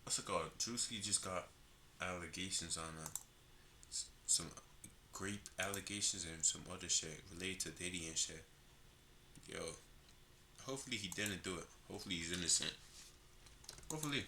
what's it called? Druski just got allegations on some grape allegations and some other shit related to Diddy and shit. Yo, hopefully he didn't do it. Hopefully he's innocent. Hopefully.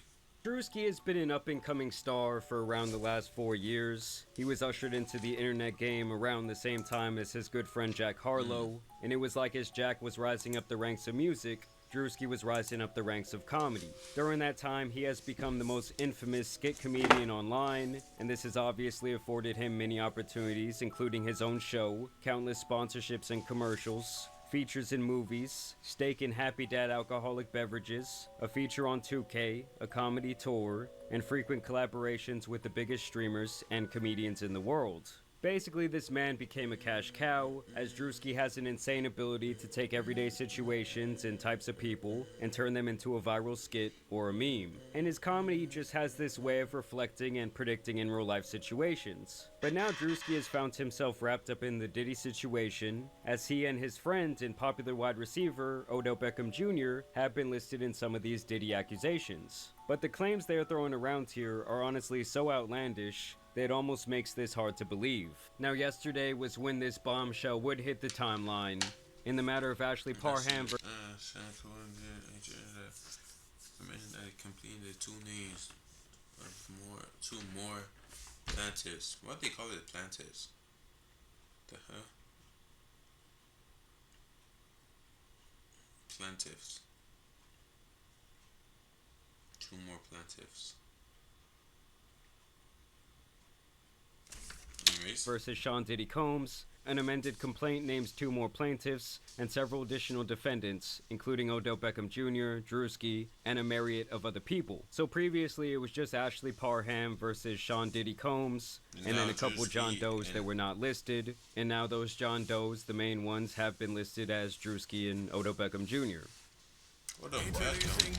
Druski has been an up and coming star for around the last 4 years. He was ushered into the internet game around the same time as his good friend Jack Harlow, and it was like as Jack was rising up the ranks of music, Druski was rising up the ranks of comedy. During that time, he has become the most infamous skit comedian online, and this has obviously afforded him many opportunities, including his own show, countless sponsorships and commercials, features in movies, stake in Happy Dad alcoholic beverages, a feature on 2K, a comedy tour, and frequent collaborations with the biggest streamers and comedians in the world. Basically, this man became a cash cow, as Druski has an insane ability to take everyday situations and types of people and turn them into a viral skit or a meme. And his comedy just has this way of reflecting and predicting in real life situations. But now Druski has found himself wrapped up in the Diddy situation, as he and his friend and popular wide receiver, Odell Beckham Jr., have been listed in some of these Diddy accusations. But the claims they are throwing around here are honestly so outlandish that it almost makes this hard to believe. Now, yesterday was when this bombshell would hit the timeline. In the matter of Ashley Parham mentioned that it completed two names of two more plaintiffs. What they call it, plaintiffs? The hell? Plaintiffs. Two more plaintiffs. Anyways. versus Sean Diddy Combs. An amended complaint names two more plaintiffs and several additional defendants, including Odell Beckham Jr., Druski, and a myriad of other people. So previously it was just Ashley Parham versus Sean Diddy Combs, and then a couple John Does that were not listed, and now those John Does, the main ones, have been listed as Druski and Odell Beckham Jr. What up, Beckham?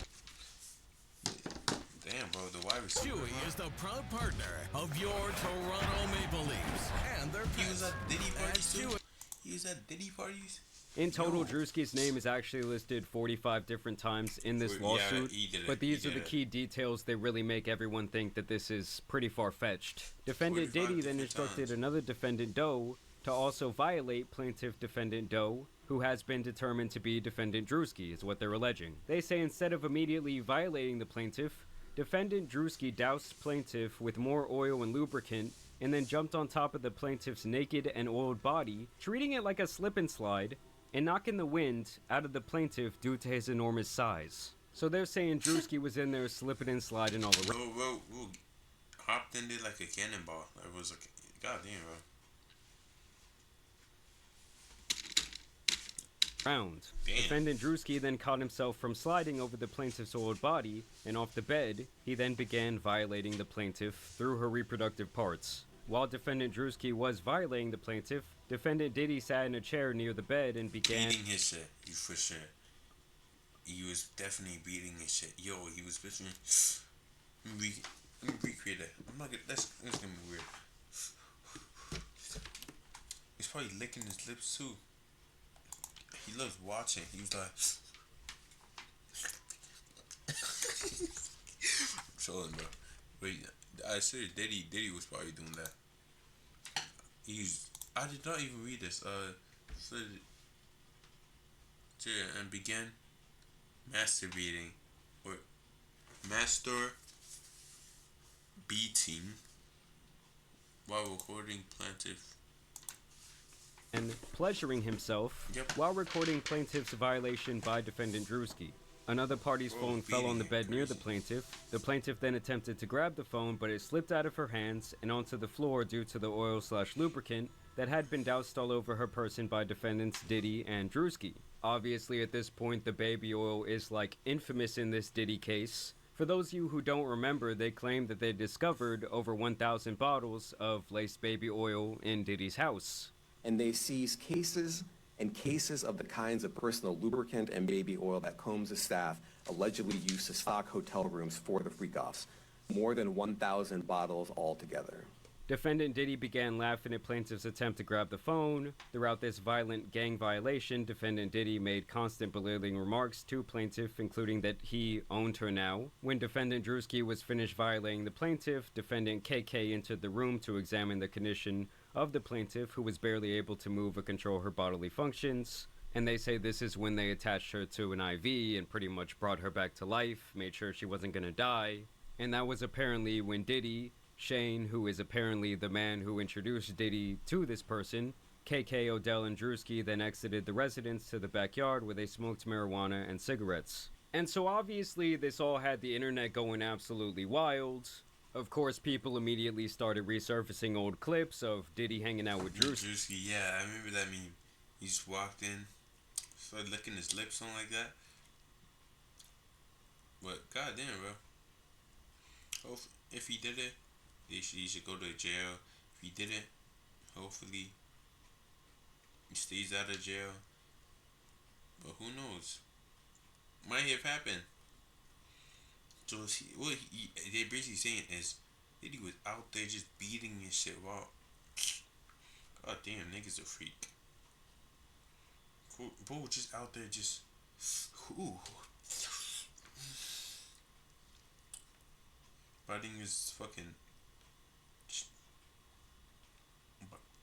Damn, bro, the wide receiver. Chewy is the proud partner of your Toronto Maple Leafs and their He was at Diddy parties too. Chewy. He was at Diddy parties. In total, Druski's name is actually listed 45 different times in this lawsuit, but these are the key details that really make everyone think that this is pretty far-fetched. Defendant Diddy then instructed another defendant Doe to also violate plaintiff defendant Doe, who has been determined to be defendant Druski, is what they're alleging. They say instead of immediately violating the plaintiff, defendant Druski doused plaintiff with more oil and lubricant and then jumped on top of the plaintiff's naked and oiled body, treating it like a slip and slide, and knocking the wind out of the plaintiff due to his enormous size. So they're saying Druski was in there slipping and sliding all around. Whoa. Hopped in there like a cannonball. It was like, goddamn, bro. Damn. Defendant Druski then caught himself from sliding over the plaintiff's oiled body, and off the bed, he then began violating the plaintiff through her reproductive parts. While defendant Druski was violating the plaintiff, defendant Diddy sat in a chair near the bed and began beating his shit, you for sure. He was definitely beating his shit. Yo, he was bitching. Let me recreate that. I'm not gonna, that's gonna be weird. He's probably licking his lips too. He loves watching. He was like, chilling, bro. Wait, I said Diddy was probably doing that. I did not even read this. And began masturbating or master beating while recording plaintiff. and pleasuring himself while recording plaintiff's violation by defendant Druski. Another party's phone fell on the bed near the plaintiff. The plaintiff then attempted to grab the phone, but it slipped out of her hands and onto the floor due to the oil/lubricant that had been doused all over her person by defendants Diddy and Druski. Obviously, at this point, the baby oil is like infamous in this Diddy case. For those of you who don't remember, they claimed that they discovered over 1,000 bottles of laced baby oil in Diddy's house. And they seized cases and cases of the kinds of personal lubricant and baby oil that Combs' staff allegedly used to stock hotel rooms for the freak-offs. More than 1,000 bottles altogether. Defendant Diddy began laughing at plaintiff's attempt to grab the phone. Throughout this violent gang violation, defendant Diddy made constant belittling remarks to plaintiff, including that he owned her now. When defendant Druski was finished violating the plaintiff, defendant KK entered the room to examine the condition of the plaintiff, who was barely able to move or control her bodily functions. And they say this is when they attached her to an IV and pretty much brought her back to life, made sure she wasn't gonna die. And that was apparently when Diddy, Shane, who is apparently the man who introduced Diddy to this person, KK, Odell, and Druski then exited the residence to the backyard where they smoked marijuana and cigarettes. And so obviously this all had the internet going absolutely wild. Of course, people immediately started resurfacing old clips of Diddy hanging out with Druski. Druski, yeah, I remember that meme. He just walked in, started licking his lips, something like that. But goddamn, bro. If he did it, he should go to jail. If he didn't, hopefully he stays out of jail. But who knows? Might have happened. So what they're basically saying is that he was out there just beating his shit while. God damn, niggas a freak. Bro was just out there just. Ooh. Biting his fucking.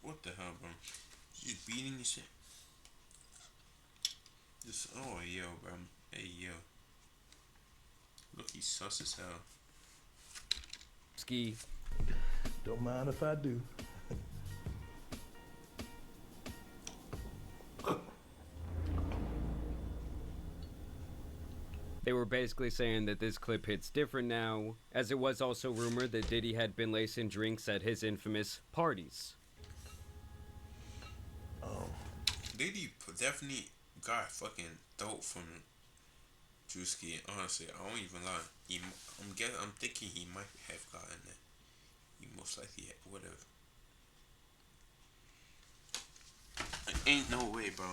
What the hell, bro? Just beating his shit. Just, oh, yo, bro. Hey, yo. Look, he's sus as hell. Ski. Don't mind if I do. They were basically saying that this clip hits different now, as it was also rumored that Diddy had been lacing drinks at his infamous parties. Diddy definitely got fucking dope from Druski. Honestly, I won't even lie. I'm thinking he might have gotten it. He most likely would have. Ain't no way, bro.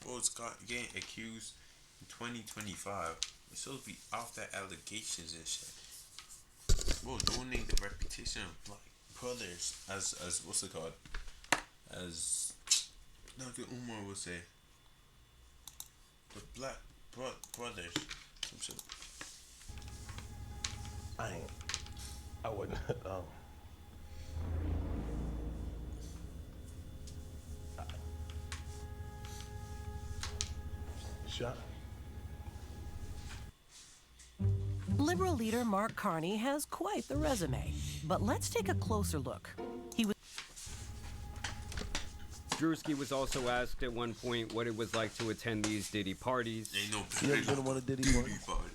Bro's getting accused in 2025. It's supposed to be off that allegations and shit. Bro, donate the reputation of black brothers as what's it called? As Dr. Umar would say, the black brothers. Some shit. I wouldn't. Shot. Liberal leader Mark Carney has quite the resume, but let's take a closer look. He was Druski was also asked at one point what it was like to attend these Diddy parties. Ain't no You ever been to one of Diddy's parties?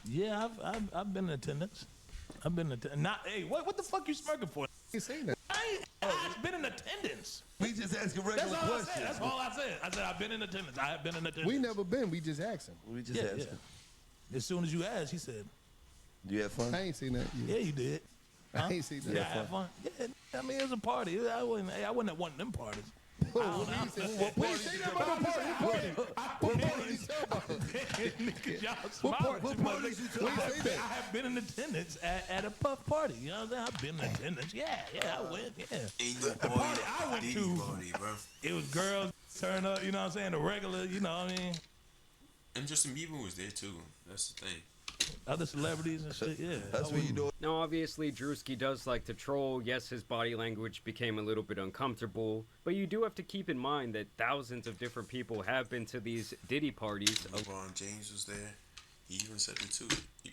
Yeah, I've been in attendance. I've been in attendance. Not, hey, what the fuck you smirking for? You saying that? I've been in attendance. We just asking regular That's all questions. I said. That's all I said. I said I've been in attendance. I have been in attendance. We never been. We just asking. We just Yeah, asked. yeah. As soon as you asked, he said, Do you have fun? I ain't seen that "Yeah, yet. you did." I ain't seen that. Yeah, I had fun. Yeah, I mean, it was a party. I wasn't at one of them parties. What party say that about a party? What party you talking about? Y'all What smiling what too much. parties you talking about? Say I that. have been in attendance at a puff party. You know what I'm saying? I've been in attendance. Yeah, I went. Yeah. Ain't no The party I went Diddy to, party, bro. it was girls turn up. You know what I'm saying? The regular. You know what I mean? And Justin Bieber was there too. That's the thing. Other celebrities and shit. Yeah. That's what you do. Now, obviously, Druski does like to troll. Yes, his body language became a little bit uncomfortable, but you do have to keep in mind that thousands of different people have been to these Diddy parties. LeBron James was there. He even said it too. He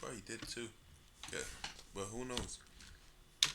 probably did too. Yeah, but who knows?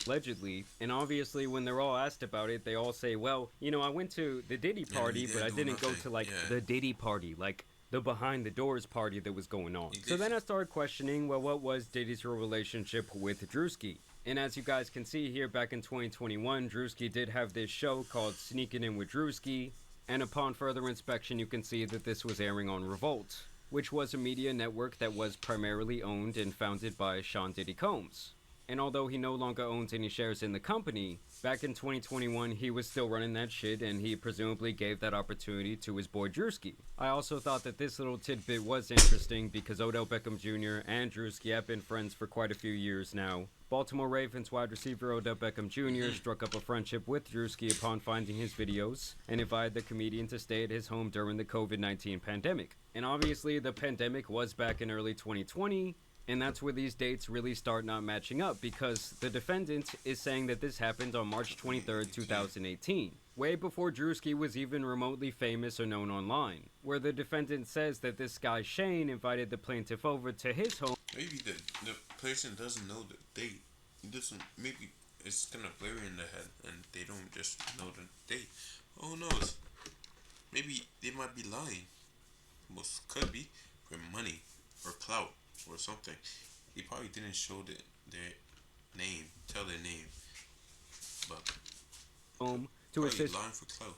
Allegedly, and obviously when they're all asked about it, they all say, well, you know, I went to the Diddy Yeah, party, he but I didn't do didn't go nothing. to like Yeah. the Diddy party, like the behind the doors party that was going on. He So did. then I started questioning, well, what was Diddy's real relationship with Druski? And as you guys can see here, back in 2021, Druski did have this show called Sneaking In with Druski, and upon further inspection you can see that this was airing on Revolt, which was a media network that was primarily owned and founded by Sean Diddy Combs. And although he no longer owns any shares in the company, back in 2021 he was still running that shit, and he presumably gave that opportunity to his boy Druski. I also thought that this little tidbit was interesting because Odell Beckham Jr. and Druski have been friends for quite a few years now. Baltimore Ravens wide receiver Odell Beckham Jr. struck up a friendship with Druski upon finding his videos and invited the comedian to stay at his home during the COVID-19 pandemic. And obviously the pandemic was back in early 2020, and that's where these dates really start not matching up, because the defendant is saying that this happened on March 23rd, 2018, way before Druski was even remotely famous or known online, where the defendant says that this guy Shane invited the plaintiff over to his home. Maybe the person doesn't know the date. He doesn't. Maybe it's kind of blurry in their head, and they don't just know the date. Who knows? Maybe they might be lying. Most could be for money or clout or something. They probably didn't show their name, tell their name, but To assist lying for clout.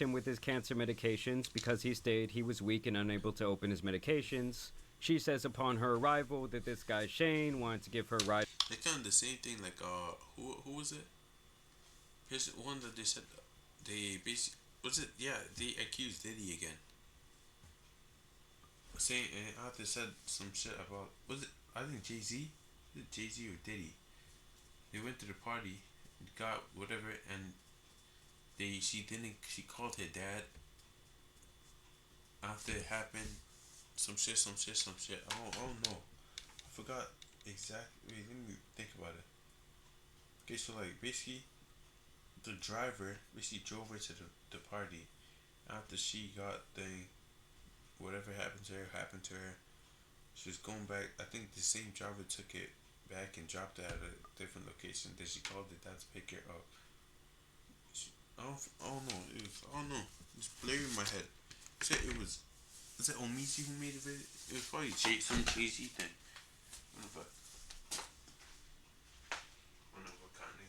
him with his cancer medications because he stated he was weak and unable to open his medications. She says upon her arrival that this guy Shane wanted to give her a ride. They kind of the same thing. Like who was it? Here's one that they said they basically was it? Yeah, they accused Diddy again. Saying Arthur said some shit about, was it, I think Jay-Z? Was it Jay-Z or Diddy? They went to the party, got whatever, and she called her dad after it happened. Some shit. I don't know. I forgot exactly. Wait, let me think about it. Okay, so like basically, the driver basically drove her to the party after she got the whatever happened to her. She was going back. I think the same driver took it back and dropped it at a different location. Then she called the dad to pick her up. I don't know. I don't know. It's blurry in my head. Was it Omisi who made it? It was probably some Jay-Z thing. I don't know what kind of name.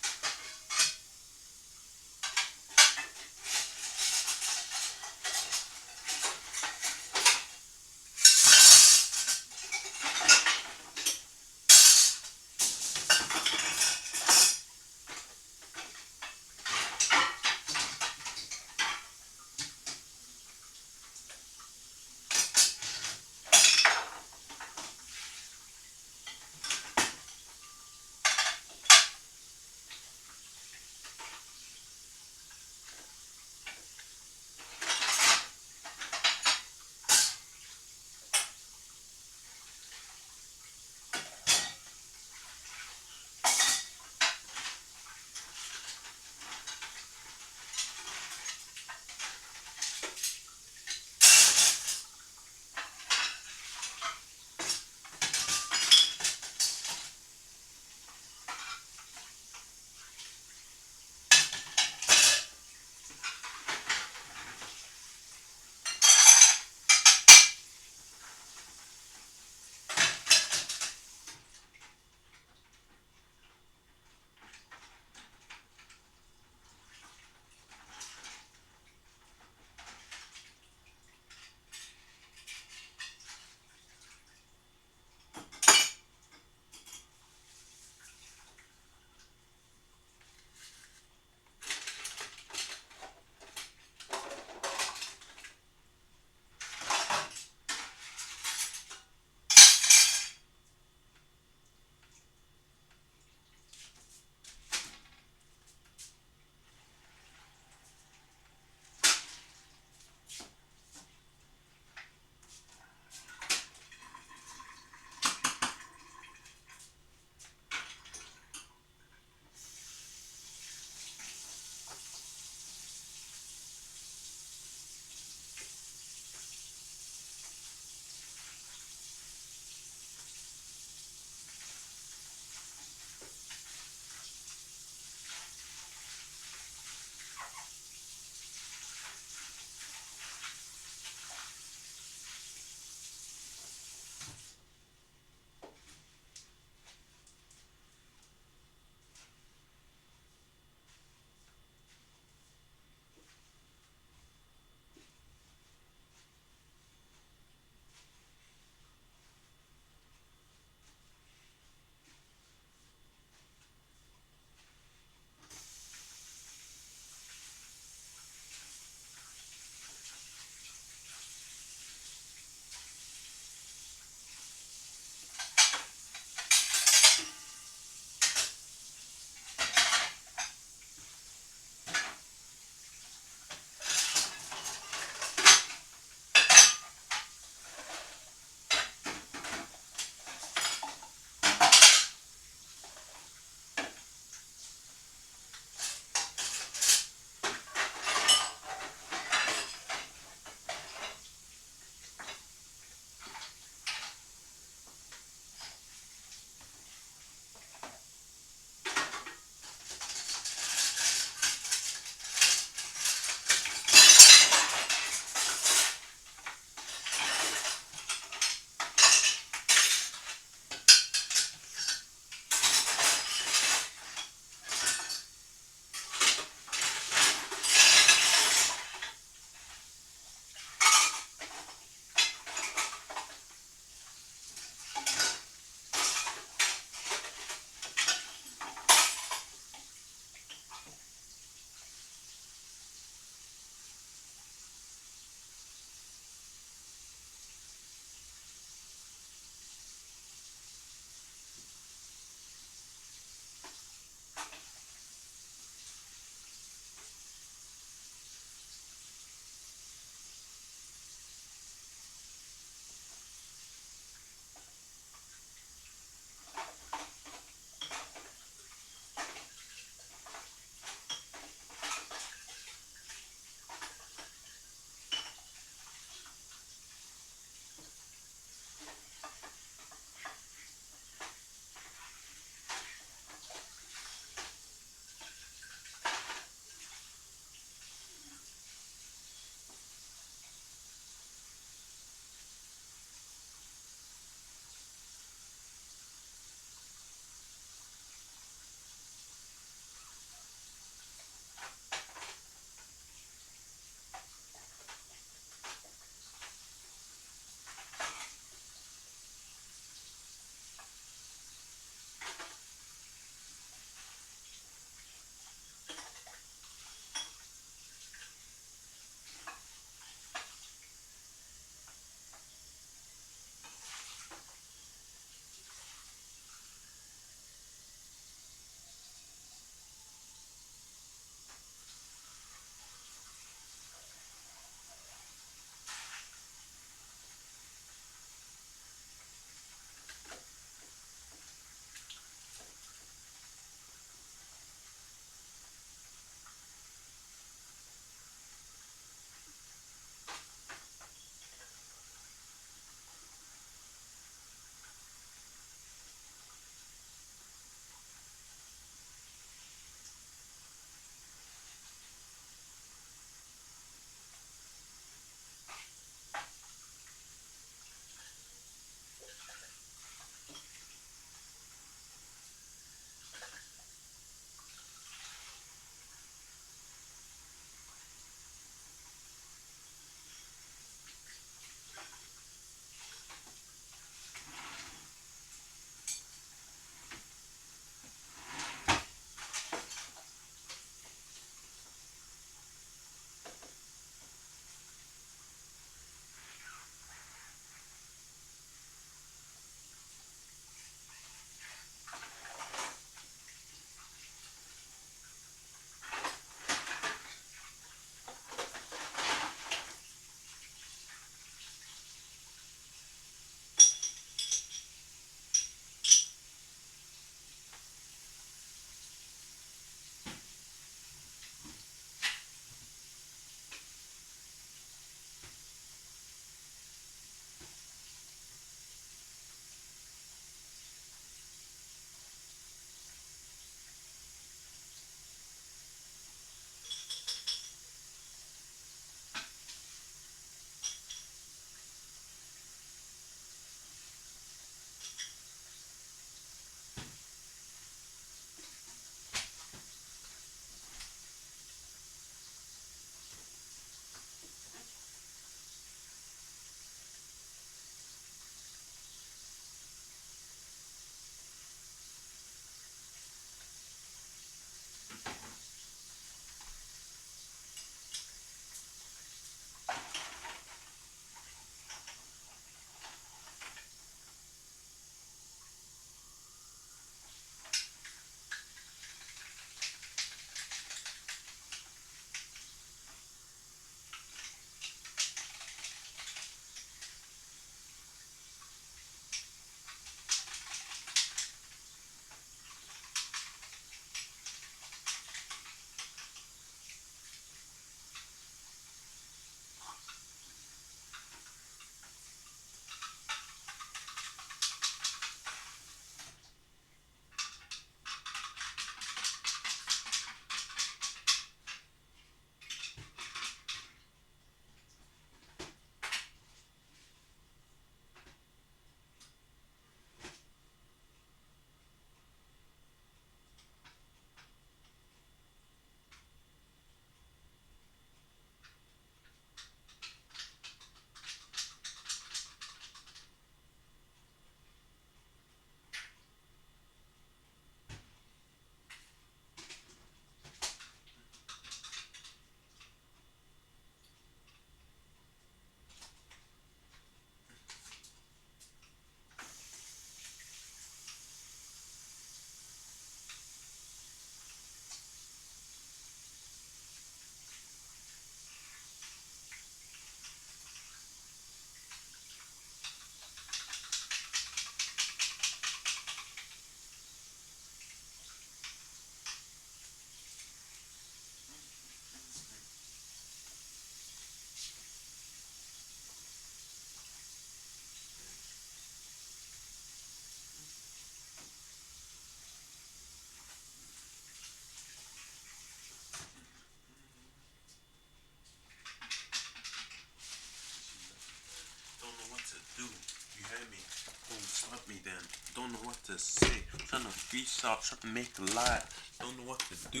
to say. Trying to freestyle, trying to make a lie. Don't know what to do.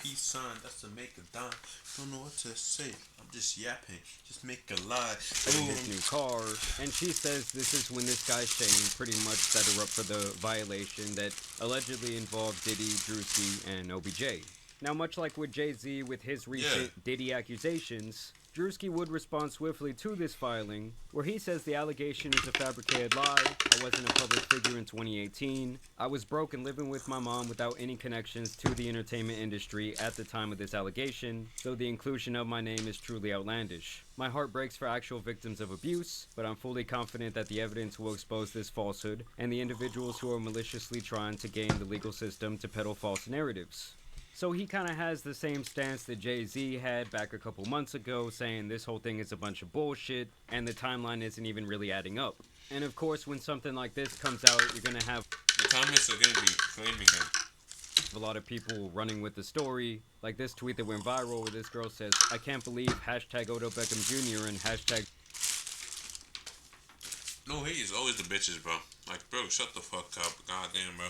Peace sign, that's to make a dime. Don't know what to say. I'm just yapping, just make a lie. In his new car, and she says this is when this guy Shane pretty much set her up for the violation that allegedly involved Diddy, Druski, and OBJ. Now, much like with Jay-Z with his recent Diddy accusations, Druski would respond swiftly to this filing, where he says the allegation is a fabricated lie. I wasn't a public figure in 2018. I was broke and living with my mom without any connections to the entertainment industry at the time of this allegation, so the inclusion of my name is truly outlandish. My heart breaks for actual victims of abuse, but I'm fully confident that the evidence will expose this falsehood and the individuals who are maliciously trying to game the legal system to peddle false narratives. So he kind of has the same stance that Jay-Z had back a couple months ago, saying this whole thing is a bunch of bullshit, and the timeline isn't even really adding up. And of course, when something like this comes out, you're gonna have the comments are gonna be flaming him. A lot of people running with the story, like this tweet that went viral where this girl says, I can't believe hashtag Odell Beckham Jr. and hashtag... No, he is always the bitches, bro. Like, bro, shut the fuck up. Goddamn, bro.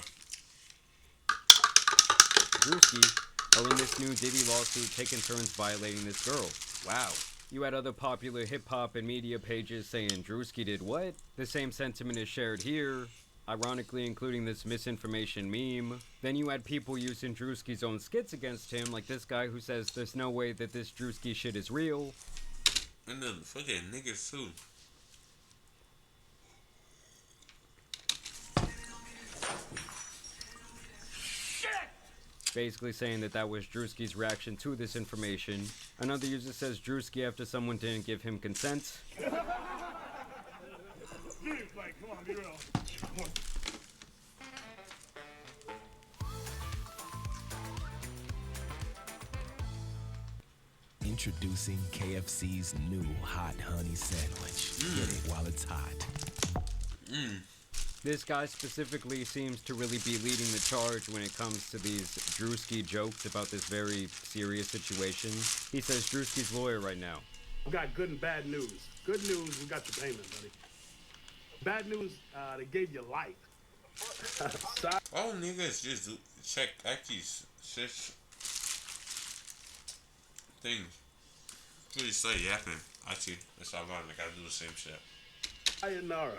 Druski are in this new Diddy lawsuit taking turns violating this girl. Wow. You had other popular hip-hop and media pages saying Druski did what? The same sentiment is shared here, ironically including this misinformation meme. Then you had people using Druski's own skits against him, like this guy who says there's no way that this Druski shit is real. And the fucking niggas too. Basically saying that was Druski's reaction to this information. Another user says Druski after someone didn't give him consent. Come on, be real. Introducing KFC's new hot honey sandwich. Get it while it's hot. This guy specifically seems to really be leading the charge when it comes to these Druski jokes about this very serious situation. He says Druski's lawyer right now. We got good and bad news. Good news, we got your payment, buddy. Bad news, they gave you life. All niggas just check these shit things. Really start yapping. Actually, it's ironic. I do the same shit. Sayonara.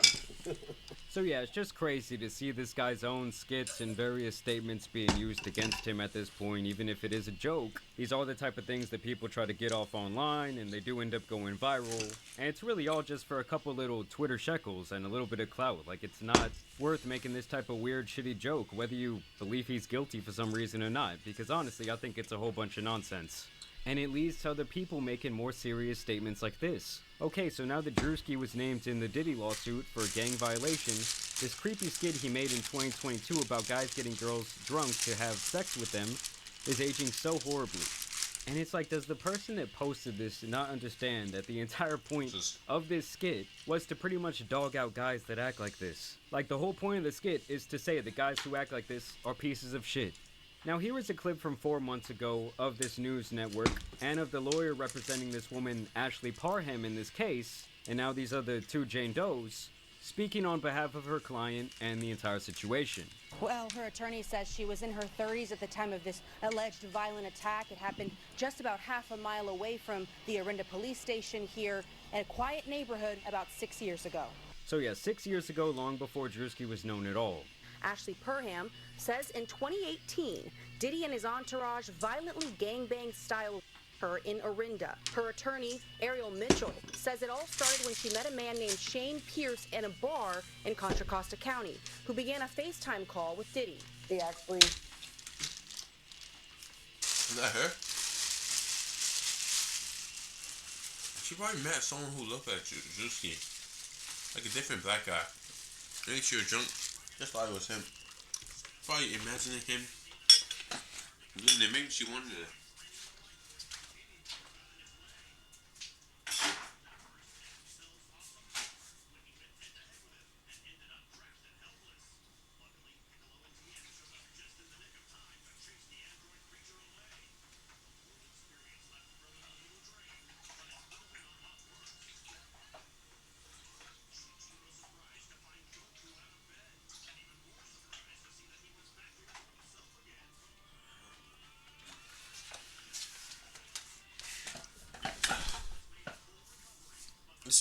So yeah, it's just crazy to see this guy's own skits and various statements being used against him at this point, even if it is a joke. These are the type of things that people try to get off online, and they do end up going viral. And it's really all just for a couple little Twitter shekels and a little bit of clout. Like, it's not worth making this type of weird, shitty joke, whether you believe he's guilty for some reason or not. Because honestly, I think it's a whole bunch of nonsense. And it leads to other people making more serious statements like this. Okay, so now that Druski was named in the Diddy lawsuit for a gang violation, this creepy skit he made in 2022 about guys getting girls drunk to have sex with them is aging so horribly. And it's like, does the person that posted this not understand that the entire point of this skit was to pretty much dog out guys that act like this? Like, the whole point of the skit is to say that guys who act like this are pieces of shit. Now here is a clip from 4 months ago of this news network and of the lawyer representing this woman Ashley Parham in this case, and now these other two Jane Does, speaking on behalf of her client and the entire situation. Well, her attorney says she was in her 30s at the time of this alleged violent attack. It happened just about half a mile away from the Orinda police station here in a quiet neighborhood about 6 years ago. So yeah, 6 years ago, long before Druski was known at all. Ashley Parham says in 2018, Diddy and his entourage violently gangbang style her in Orinda. Her attorney, Ariel Mitchell, says it all started when she met a man named Shane Pierce in a bar in Contra Costa County, who began a FaceTime call with Diddy. They actually... Is that her? She probably met someone who looked like Druski. Like a different black guy. Maybe she was drunk. Just thought it was him. Probably imagining him. Maybe she wanted it.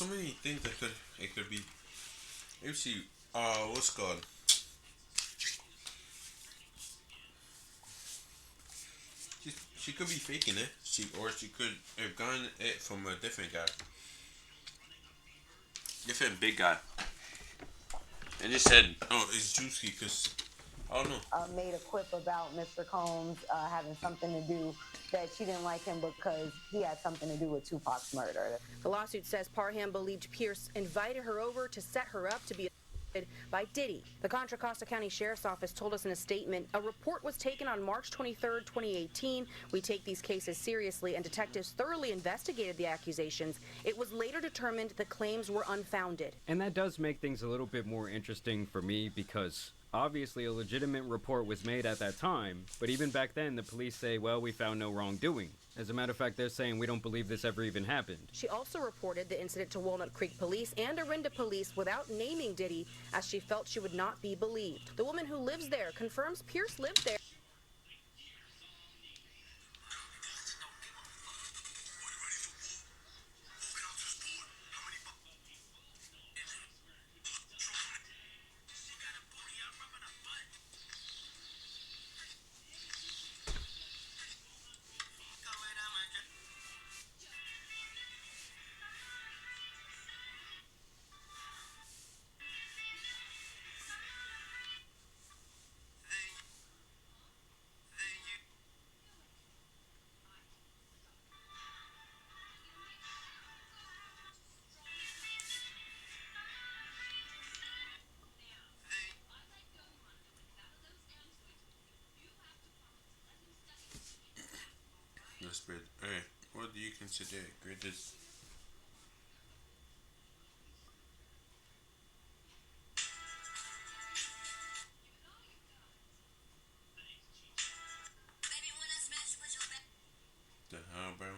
so many things that it could be. Maybe she, what's it called? She could be faking it. She could have gotten it from a different guy, different big guy, and just said, "Oh, it's Druski," because I don't know. Made a quip about Mr. Combs having something to do, that she didn't like him because he had something to do with Tupac's murder. The lawsuit says Parham believed Pierce invited her over to set her up to be by Diddy. The Contra Costa County Sheriff's Office told us in a statement, a report was taken on March 23rd, 2018. We take these cases seriously, and detectives thoroughly investigated the accusations. It was later determined the claims were unfounded. And that does make things a little bit more interesting for me because obviously a legitimate report was made at that time, but even back then the police say, well, we found no wrongdoing. As a matter of fact, they're saying we don't believe this ever even happened. She also reported the incident to Walnut Creek Police and Orinda Police without naming Diddy, as she felt she would not be believed. The woman who lives there confirms Pierce lived there. That's weird. Alright, what do you consider greatest? The hell, bro?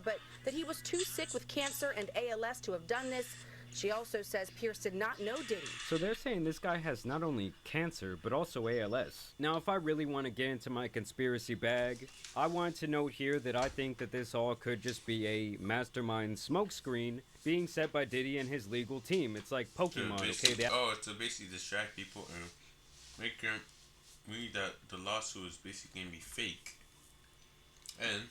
But that he was too sick with cancer and ALS to have done this. She also says Pierce did not know Diddy. So they're saying this guy has not only cancer, but also ALS. Now, if I really want to get into my conspiracy bag, I want to note here that I think that this all could just be a mastermind smokescreen being set by Diddy and his legal team. It's like Pokemon, okay? To basically distract people and make them believe that the lawsuit is basically going to be fake. And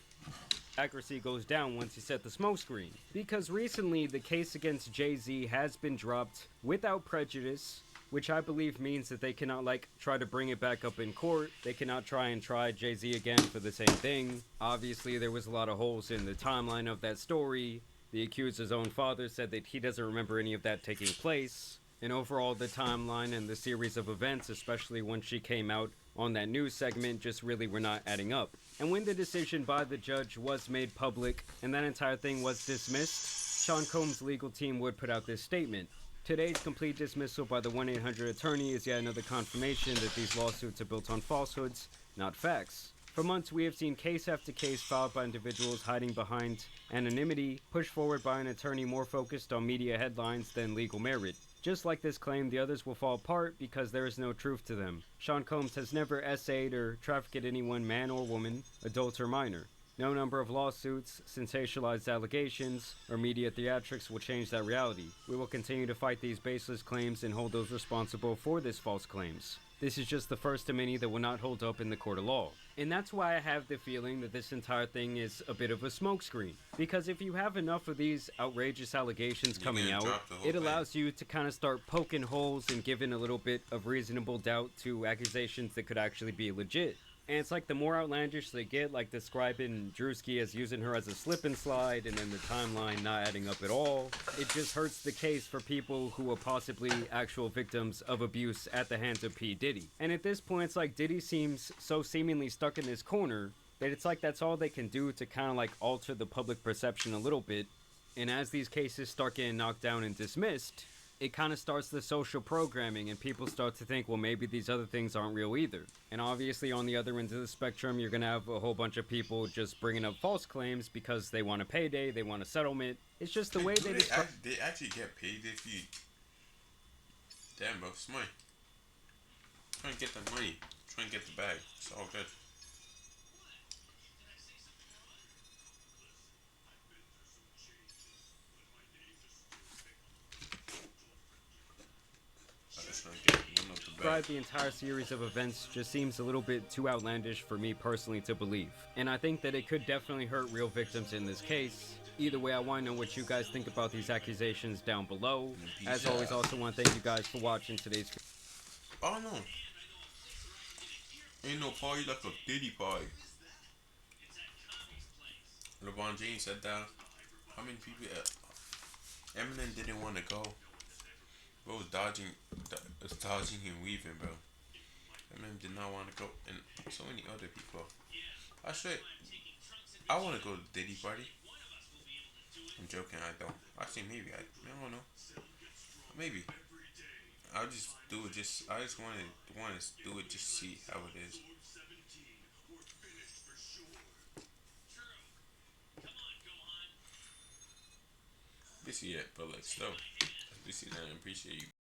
accuracy goes down once you set the smokescreen. Because recently, the case against Jay-Z has been dropped without prejudice, which I believe means that they cannot, try to bring it back up in court. They cannot try and try Jay-Z again for the same thing. Obviously, there was a lot of holes in the timeline of that story. The accuser's own father said that he doesn't remember any of that taking place. And overall, the timeline and the series of events, especially when she came out on that news segment, just really were not adding up. And when the decision by the judge was made public and that entire thing was dismissed, Sean Combs' legal team would put out this statement. Today's complete dismissal by the 1-800 attorney is yet another confirmation that these lawsuits are built on falsehoods, not facts. For months, we have seen case after case filed by individuals hiding behind anonymity, pushed forward by an attorney more focused on media headlines than legal merit. Just like this claim, the others will fall apart because there is no truth to them. Sean Combs has never essayed or trafficked anyone, man or woman, adult or minor. No number of lawsuits, sensationalized allegations, or media theatrics will change that reality. We will continue to fight these baseless claims and hold those responsible for these false claims. This is just the first of many that will not hold up in the court of law. And that's why I have the feeling that this entire thing is a bit of a smokescreen. Because if you have enough of these outrageous allegations coming out, it allows you to kind of start poking holes and giving a little bit of reasonable doubt to accusations that could actually be legit. And it's like the more outlandish they get, like describing Druski as using her as a slip and slide and then the timeline not adding up at all, it just hurts the case for people who are possibly actual victims of abuse at the hands of P. Diddy. And at this point, it's like Diddy seems so seemingly stuck in this corner that it's like that's all they can do to kind of like alter the public perception a little bit. And as these cases start getting knocked down and dismissed, it kind of starts the social programming and people start to think, well, maybe these other things aren't real either. And obviously on the other end of the spectrum, you're going to have a whole bunch of people just bringing up false claims because they want a payday, they want a settlement. It's just the way they actually get paid if you... Damn, bro, it's money. Try and get the money. Try and get the bag. It's all good. describe the entire series of events just seems a little bit too outlandish for me personally to believe. And I think that it could definitely hurt real victims in this case. Either way, I want to know what you guys think about these accusations down below. As always, also want to thank you guys for watching today's video. Oh no. Ain't no party like a Diddy party. LeBron James said that. How many people? Eminem didn't want to go. Bro was dodging and weaving, bro. Eminem did not want to go, and so many other people. I want to go to the Diddy party. I'm joking. I don't. Actually, maybe I don't know. Maybe. I'll just do it. I just want to do it just to see how it is. This is it, but like still, this is I appreciate you.